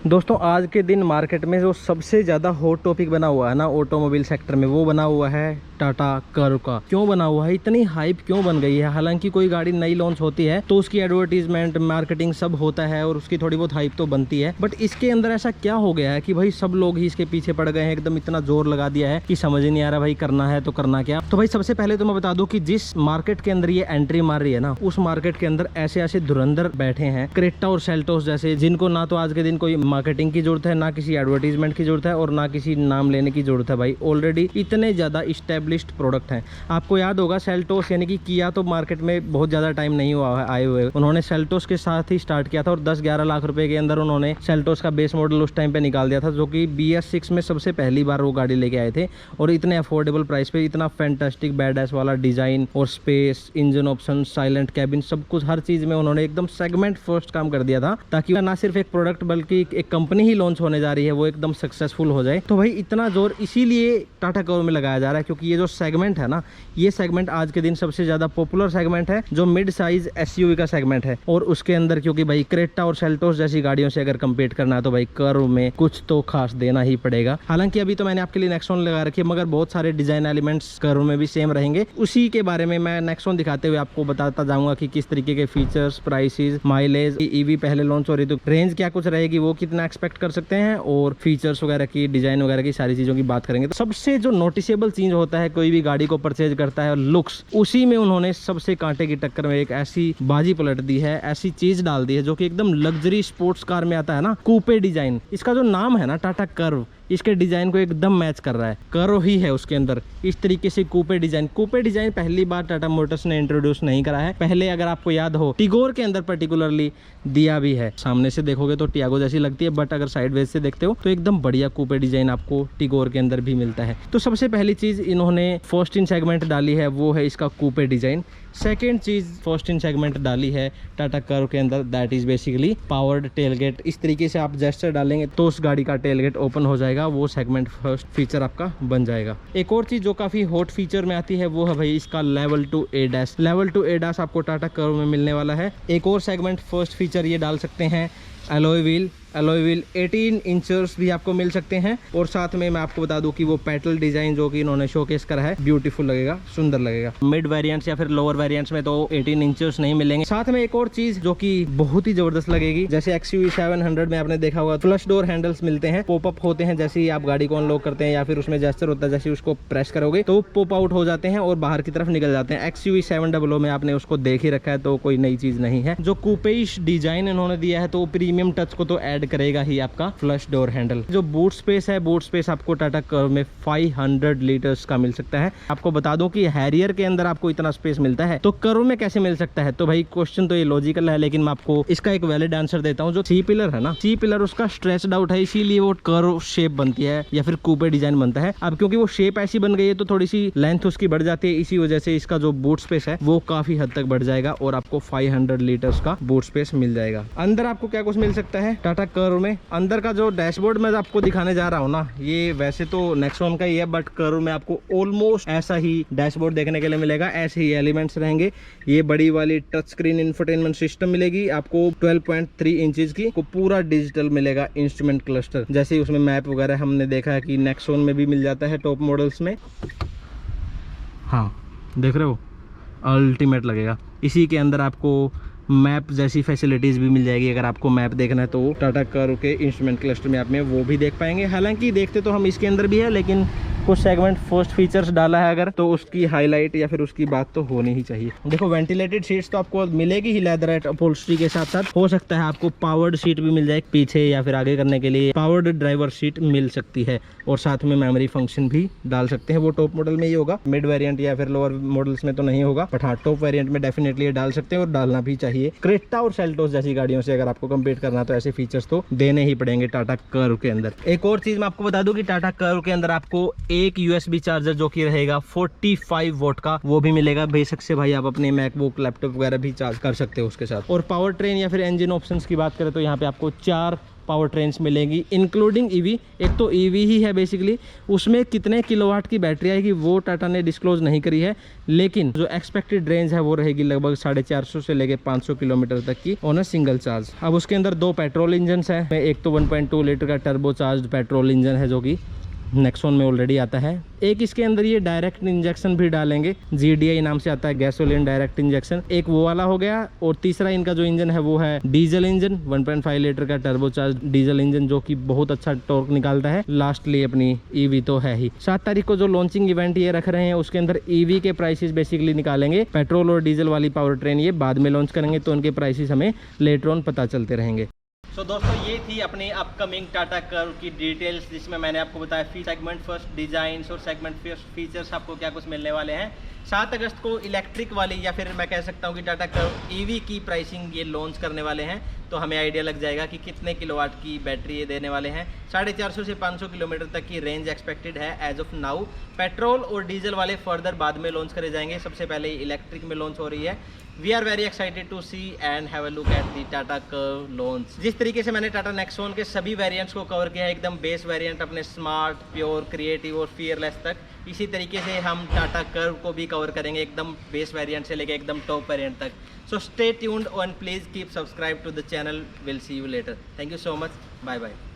दोस्तों आज के दिन मार्केट में जो सबसे ज़्यादा हॉट टॉपिक बना हुआ है ना ऑटोमोबाइल सेक्टर में, वो बना हुआ है टाटा कर्व का। क्यों बना हुआ है, इतनी हाइप क्यों बन गई है? हालांकि कोई गाड़ी नई लॉन्च होती है तो उसकी एडवर्टीजमेंट मार्केटिंग सब होता है और उसकी थोड़ी बहुत हाइप तो बनती है, बट इसके अंदर ऐसा क्या हो गया है कि भाई सब लोग ही इसके पीछे पड़ गए हैं, एकदम इतना जोर लगा दिया है कि समझ ही नहीं आ रहा भाई करना है तो करना क्या। तो भाई सबसे पहले तो मैं बता दूं कि जिस मार्केट के अंदर ये एंट्री मार रही है ना, उस मार्केट के अंदर ऐसे ऐसे धुरंधर बैठे हैं क्रेटा और सेल्टोस जैसे, जिनको ना तो आज के दिन कोई मार्केटिंग की जरूरत है, ना किसी एडवर्टीजमेंट की जरूरत है और ना किसी नाम लेने की जरूरत है। भाई ऑलरेडी इतने ज्यादा इस्टेब्लिश्ड प्रोडक्ट हैं। आपको याद होगा सेल्टोस यानी कि किया तो मार्केट में बहुत ज्यादा टाइम नहीं हुआ है आए हुए, उन्होंने सेल्टोस के साथ ही स्टार्ट किया था और 10-11 लाख रुपए के अंदर उन्होंने सेल्टोस का बेस मॉडल उस टाइम पे निकाल दिया था, जो कि BS6 में सबसे पहली बार वो गाड़ी लेके आए थे और इतने अफोर्डेबल प्राइस पे इतना फैंटास्टिक बैडएस वाला डिजाइन और space, engine option, silent cabin, सब कुछ हर चीज में उन्होंने एकदम सेगमेंट फर्स्ट काम कर दिया था, ताकि ना सिर्फ एक प्रोडक्ट बल्कि एक कंपनी ही लॉन्च होने जा रही है वो एकदम सक्सेसफुल हो जाए। तो भाई इतना जोर इसीलिए टाटा कर्व में लगाया जा रहा है क्योंकि ये जो सेगमेंट है ना, ये सेगमेंट आज के दिन सबसे ज्यादा पॉपुलर सेगमेंट है, जो मिड साइज SUV का सेगमेंट है। और उसके अंदर क्योंकि भाई क्रेटा और सेल्टोस जैसी गाड़ियों से अगर कंपीट करना है तो भाई कर्व में कुछ तो खास देना ही पड़ेगा। हालांकि अभी तो मैंने आपके लिए नेक्सॉन लगा रखी है, मगर बहुत सारे डिजाइन एलिमेंट्स कर्व में भी सेम रहेंगे। उसी के बारे में मैं नेक्सॉन दिखाते हुए आपको बताता जाऊंगा कि किस तरीके के फीचर्स, प्राइसेस, माइलेज, EV पहले लॉन्च हो रही तो रेंज क्या कुछ रहेगी, वो कितना एक्सपेक्ट कर सकते हैं, और फीचर्स वगैरह की, डिजाइन वगैरह की सारी चीजों की बात करेंगे। तो सबसे जो नोटिसेबल चीज होता है कोई भी गाड़ी को परचेज करता है, लुक्स, उसी में उन्होंने सबसे कांटे की टक्कर में एक ऐसी बाजी पलट दी है, ऐसी चीज डाल दी है जो कि एकदम लग्जरी स्पोर्ट्स कार में आता है ना, कूपे डिजाइन। इसका जो नाम है ना टाटा कर्व, इसके डिजाइन को एकदम मैच कर रहा है, कर्व ही है उसके अंदर। इस तरीके से कूपे डिजाइन पहली बार टाटा मोटर्स ने इंट्रोड्यूस नहीं करा है। पहले अगर आपको याद हो टिगोर के अंदर पर्टिकुलरली दिया भी है, सामने से देखोगे तो टियागो जैसी लगती है, बट अगर साइडवेज से देखते हो तो एकदम बढ़िया कूपे डिजाइन आपको टिगोर के अंदर भी मिलता है। तो सबसे पहली चीज इन्होंने फर्स्ट इन सेगमेंट डाली है वो है इसका कूपे डिजाइन। सेकेंड चीज फर्स्ट इन सेगमेंट डाली है टाटा कर्व के अंदर, that is basically powered tailgate. इस तरीके से आप जेस्चर डालेंगे तो उस गाड़ी का टेलगेट ओपन हो जाएगा, वो सेगमेंट फर्स्ट फीचर आपका बन जाएगा। एक और चीज जो काफी हॉट फीचर में आती है वो है भाई इसका लेवल 2 ADAS। लेवल 2 ADAS आपको टाटा कर्व में मिलने वाला है। एक और सेगमेंट फर्स्ट फीचर ये डाल सकते हैं अलॉय व्हील 18 इंचर्स भी आपको मिल सकते हैं। और साथ में मैं आपको बता दूं कि वो पेटल डिजाइन जो कि इन्होंने शोकेस करा है, ब्यूटीफुल लगेगा, सुंदर लगेगा। मिड वेरिएंट्स या फिर लोअर वेरिएंट्स में तो 18 इंचर्स नहीं मिलेंगे। साथ में एक और चीज जो कि बहुत ही जबरदस्त लगेगी, जैसे XUV 700 में आपने देखा होगा फ्लश डोर हैंडल्स मिलते हैं, पॉपअप होते हैं। जैसे ही आप गाड़ी को अनलॉक करते हैं या फिर उसमें जेस्चर होता है, जैसे उसको प्रेस करोगे तो पॉप आउट हो जाते हैं और बाहर की तरफ निकल जाते हैं। XUV 700 में आपने उसको देख ही रखा है, तो कोई नई चीज नहीं है। जो कूपेइश डिजाइन इन्होंने दिया है तो प्रीमियम टच को तो ऐड करेगा ही आपका फ्लश डोर हैंडल। जो बूट स्पेस है, बूट स्पेस आपको टाटा कर्व में 500 लीटर्स का मिल सकता है। आपको बता दूं कि हैरियर के अंदर आपको इतना स्पेस मिलता है तो कर्व में कैसे मिल सकता है? तो भाई क्वेश्चन तो ये लॉजिकल है, लेकिन मैं आपको इसका एक वैलिड आंसर देता हूं। जो C पिलर है ना, C पिलर उसका स्ट्रेच्ड आउट है, इसीलिए वो कर्व शेप बनती है या फिर कूपे डिजाइन बनता है। अब क्योंकि वो शेप ऐसी बन गई है तो थोड़ी सी लेंथ उसकी बढ़ जाती है, इसी वजह से इसका जो बूट स्पेस है वो काफी हद तक बढ़ जाएगा और आपको 500 लीटर्स का बूट स्पेस मिल जाएगा। अंदर आपको क्या कुछ मिल सकता है टाटा कर्व में? अंदर का जो डैशबोर्ड मैं आपको दिखाने जा रहा हूँ ना, ये वैसे तो नेक्सॉन का ही है, बट कर्व में आपको ऑलमोस्ट ऐसा ही डैशबोर्ड देखने के लिए मिलेगा। ऐसे ही एलिमेंट्स रहेंगे। ये बड़ी वाली टच स्क्रीन इंफोटेनमेंट सिस्टम मिलेगी आपको 12.3 इंचेस की, को पूरा डिजिटल मिलेगा इंस्ट्रूमेंट क्लस्टर। जैसे उसमें मैप वगैरह हमने देखा है कि नेक्सॉन में भी मिल जाता है टॉप मॉडल्स में। हाँ देख रहे हो, अल्टीमेट लगेगा। इसी के अंदर आपको मैप जैसी फैसिलिटीज भी मिल जाएगी। अगर आपको मैप देखना है तो टाटा कर्व के इंस्ट्रूमेंट क्लस्टर में आप में वो भी देख पाएंगे। हालांकि देखते तो हम इसके अंदर भी है, लेकिन कुछ सेगमेंट फर्स्ट फीचर्स डाला है अगर, तो उसकी हाईलाइट या फिर उसकी बात तो होनी ही चाहिए। देखो वेंटिलेटेड सीट्स तो आपको मिलेगी ही लेदरएट अपहोल्स्ट्री के साथ साथ। हो सकता है आपको पावर्ड सीट भी मिल जाए पीछे या फिर आगे करने के लिए, पावर्ड ड्राइवर सीट मिल सकती है। और साथ में मेमोरी फंक्शन भी डाल सकते हैं। वो टॉप मॉडल में ही होगा, मिड वेरिएंट या फिर लोअर मॉडल्स में तो नहीं होगा, बट हाँ टॉप वेरिएंट में डेफिनेटली डाल सकते हैं और डालना भी चाहिए। क्रेटा और सेल्टोस जैसी गाड़ियों से अगर आपको कंपीट करना तो ऐसे फीचर्स तो देने ही पड़ेंगे टाटा कर्व के अंदर। एक और चीज मैं आपको बता दूं कि टाटा कर्व के अंदर आपको एक USB चार्जर जो कि रहेगा 45 वोट का, वो भी मिलेगा। बेशक से भाई आप अपने मैकबुक, लैपटॉप वगैरह भी चार्ज कर सकते हो उसके साथ। और पावर ट्रेन या फिर इंजन ऑप्शंस की बात करें तो यहाँ पे आपको 4 पावर ट्रेन्स मिलेंगी इंक्लूडिंग ईवी। एक तो ईवी ही है बेसिकली, उसमें कितने किलोवाट की बैटरी आएगी वो टाटा ने डिस्क्लोज नहीं करी है, लेकिन जो एक्सपेक्टेड रेंज है वो रहेगी लगभग 450 से लेके 500 किलोमीटर तक की ऑन अ सिंगल चार्ज। अब उसके अंदर 2 पेट्रोल इंजन है, एक तो 1.2 लीटर का टर्बो चार्ज पेट्रोल इंजन है जो कि नेक्सॉन में ऑलरेडी आता है। एक इसके अंदर ये डायरेक्ट इंजेक्शन भी डालेंगे, GDI नाम से आता है, गैसोलीन डायरेक्ट इंजेक्शन, एक वो वाला हो गया। और तीसरा इनका जो इंजन है वो है डीजल इंजन, 1.5 लीटर का टर्बोचार्ज डीजल इंजन जो कि बहुत अच्छा टॉर्क निकालता है। लास्टली अपनी ईवी तो है ही। 7 तारीख को जो लॉन्चिंग इवेंट ये रख रहे हैं उसके अंदर ईवी के प्राइसेस बेसिकली निकालेंगे। पेट्रोल और डीजल वाली पावर ट्रेन ये बाद में लॉन्च करेंगे, तो उनके प्राइसेस हमें लेटर ऑन पता चलते रहेंगे। तो दोस्तों ये थी अपनी अपकमिंग टाटा कर्व की डिटेल्स, जिसमें मैंने आपको बताया सेगमेंट फर्स्ट डिजाइन्स और सेगमेंट फर्स्ट फीचर्स आपको क्या कुछ मिलने वाले हैं। 7 अगस्त को इलेक्ट्रिक वाली या फिर मैं कह सकता हूँ कि टाटा कर्व ईवी की प्राइसिंग ये लॉन्च करने वाले हैं, तो हमें आइडिया लग जाएगा कि कितने किलोवाट की बैटरी ये देने वाले हैं। 450 से 500 किलोमीटर तक की रेंज एक्सपेक्टेड है एज ऑफ नाउ। पेट्रोल और डीजल वाले फर्दर बाद में लॉन्च करे जाएंगे, सबसे पहले इलेक्ट्रिक में लॉन्च हो रही है। We are very excited to see and have a look at the Tata Curvv launch. जिस तरीके से मैंने टाटा नेक्सॉन के सभी वेरिएंट्स को कवर किया है, एकदम बेस वेरिएंट अपने स्मार्ट, प्योर, क्रिएटिव और फियरलेस तक, इसी तरीके से हम टाटा कर्व को भी कवर करेंगे, एकदम बेस वेरिएंट से लेके एकदम टॉप वेरिएंट तक। So stay tuned and please keep subscribe to the channel. Will see you later. Thank you so much. Bye bye.